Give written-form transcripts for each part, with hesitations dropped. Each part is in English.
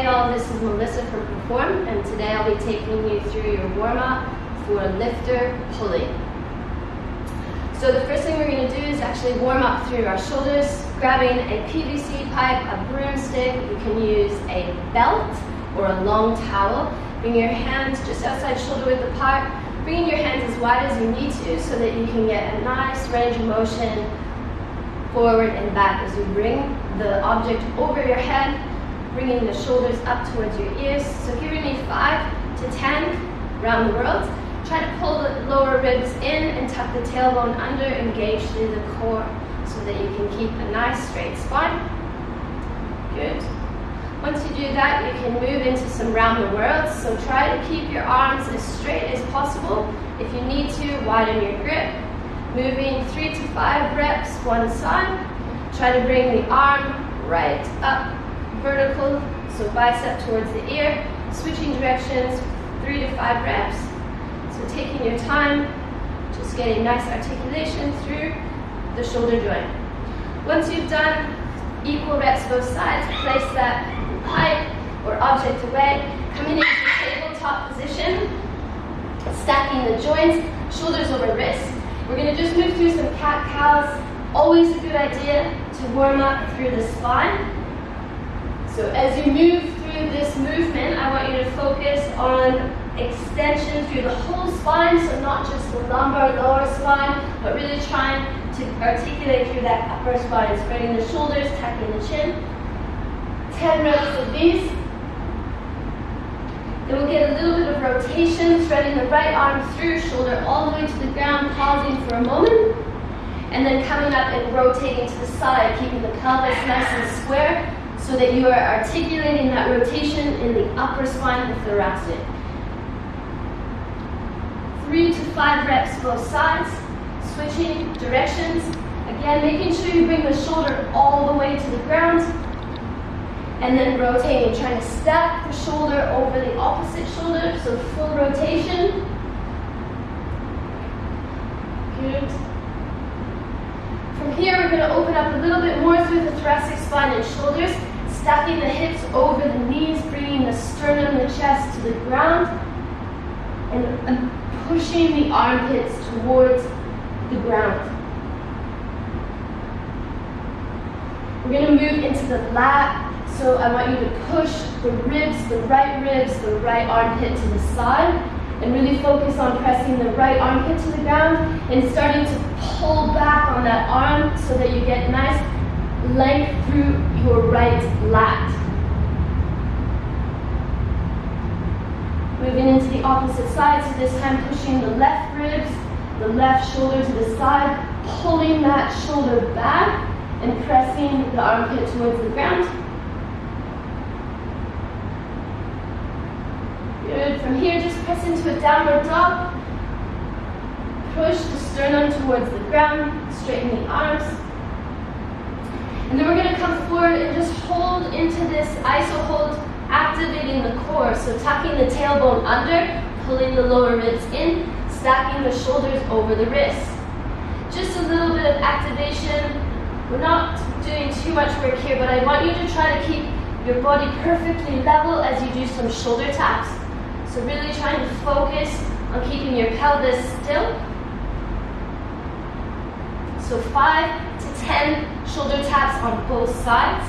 Hey all, this is Melissa from Pherform, and today I'll be taking you through your warm-up for Lifther pulling. So the first thing we're going to do is actually warm up through our shoulders, grabbing a PVC pipe, a broomstick. You can use a belt or a long towel. Bring your hands just outside shoulder width apart, bringing your hands as wide as you need to so that you can get a nice range of motion forward and back as you bring the object over your head, bringing the shoulders up towards your ears. So giving me 5 to 10 around the world. Try to pull the lower ribs in and tuck the tailbone under, engage through the core so that you can keep a nice straight spine. Good. Once you do that, you can move into some round the world. So try to keep your arms as straight as possible. If you need to, widen your grip. Moving 3 to 5 reps one side. Try to bring the arm right up, vertical, so bicep towards the ear. Switching directions, 3 to 5 reps. So taking your time, just getting nice articulation through the shoulder joint. Once you've done equal reps both sides, place that pipe or object away, coming into tabletop position, stacking the joints, shoulders over wrists. We're going to just move through some cat-cows. Always a good idea to warm up through the spine. So as you move through this movement, I want you to focus on extension through the whole spine, so not just the lumbar, lower spine, but really trying to articulate through that upper spine, spreading the shoulders, tucking the chin. 10 reps of these. Then we'll get a little bit of rotation, threading the right arm through, shoulder all the way to the ground, pausing for a moment, and then coming up and rotating to the side, keeping the pelvis nice and square so that you are articulating that rotation in the upper spine, the thoracic. 3 to 5 reps both sides, switching directions. Again, making sure you bring the shoulder all the way to the ground, and then rotating, trying to stack the shoulder over the opposite shoulder, so full rotation. Good. From here, we're going to open up a little bit more through the thoracic spine and shoulders, stacking the hips over the knees, bringing the sternum, the chest to the ground, and pushing the armpits towards the ground. We're going to move into the lat. So I want you to push the right armpit to the side, and really focus on pressing the right armpit to the ground and starting to pull back on that arm so that you get nice length through your right lat. Moving into the opposite side, so this time pushing the left ribs, the left shoulder to the side, pulling that shoulder back and pressing the armpit towards the ground. Good. From here, just press into a downward dog. Push the sternum towards the ground, straighten the arms. And then we're going to come forward and just hold into this iso hold, activating the core. So tucking the tailbone under, pulling the lower ribs in, stacking the shoulders over the wrists. Just a little bit of activation. We're not doing too much work here, but I want you to try to keep your body perfectly level as you do some shoulder taps. So really trying to focus on keeping your pelvis still. So 5 to 10 shoulder taps on both sides.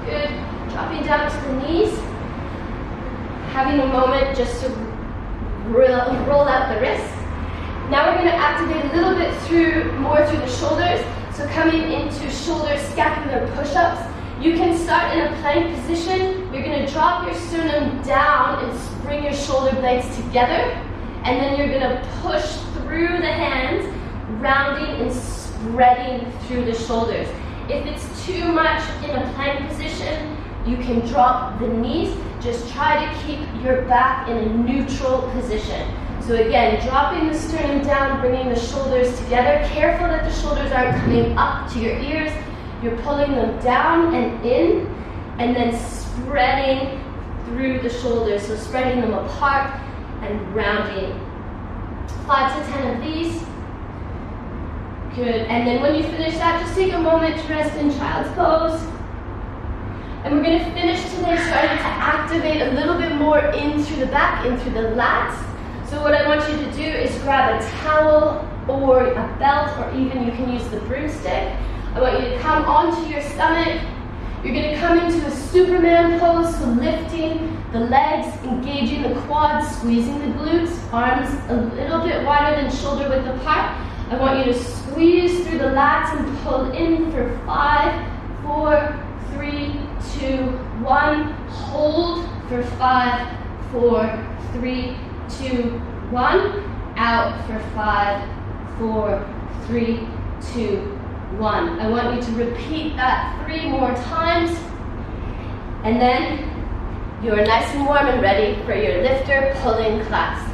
Good. Dropping down to the knees. Having a moment just to roll out the wrists. Now we're going to activate a little bit more through the shoulders. So coming into shoulder scapular push-ups. You can start in a plank position. You're going to drop your sternum down and bring your shoulder blades together. And then you're going to push through the hands, rounding and spreading through the shoulders. If it's too much in a plank position, you can drop the knees. Just try to keep your back in a neutral position. So again, dropping the sternum down, bringing the shoulders together. Careful that the shoulders aren't coming up to your ears. You're pulling them down and in, and then spreading through the shoulders. So spreading them apart and rounding. 5 to 10 of these. Good. And then when you finish that, just take a moment to rest in child's pose. And we're gonna finish today starting to activate a little bit more in through the back, in through the lats. So what I want you to do is grab a towel or a belt, or even you can use the broomstick. I want you to come onto your stomach. You're going to come into a Superman pose, so lifting the legs, engaging the quads, squeezing the glutes, arms a little bit wider than shoulder width apart. I want you to squeeze through the lats and pull in for 5, 4, 3, 2, 1. Hold for 5, 4, 3, 2, 1. Out for 5, 4, 3, 2, 1. I want you to repeat that 3 more times. And then you're nice and warm and ready for your lifter pulling class.